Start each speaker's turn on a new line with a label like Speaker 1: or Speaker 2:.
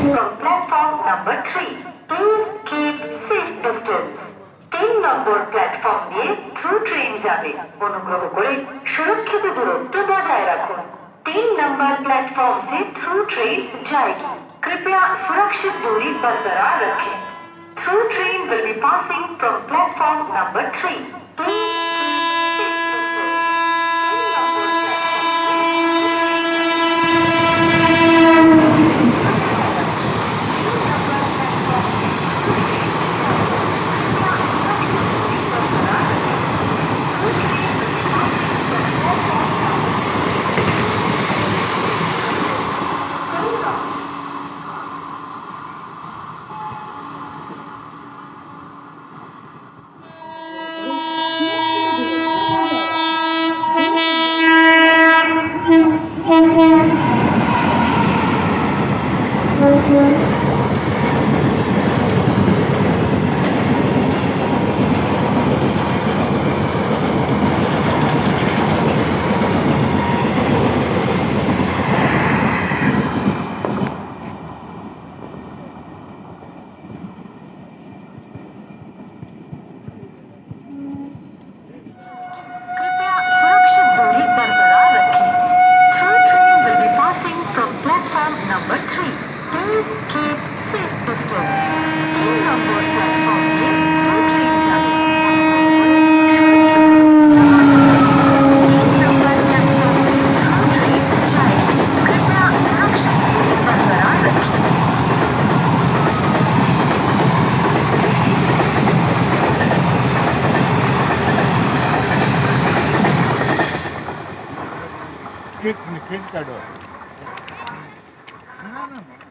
Speaker 1: from platform number 3. Please keep safe distance. 3 number platform দিয়ে through train যাবে। অনুগ্রহ করে সুরক্ষিত দূরত্ব বজায় রাখুন। 3 नंबर प्लेटफॉर्म से थ्रू ट्रेन जाएगी। कृपया सुरक्षित दूरी बरकरार रखें। Through train will be passing from platform number 3. Please keep safe distance. 3 number platform में थ्रू ट्रेन जाने। कृपया सुरक्षित दूरी बरकरार रखें।
Speaker 2: Click the door. No.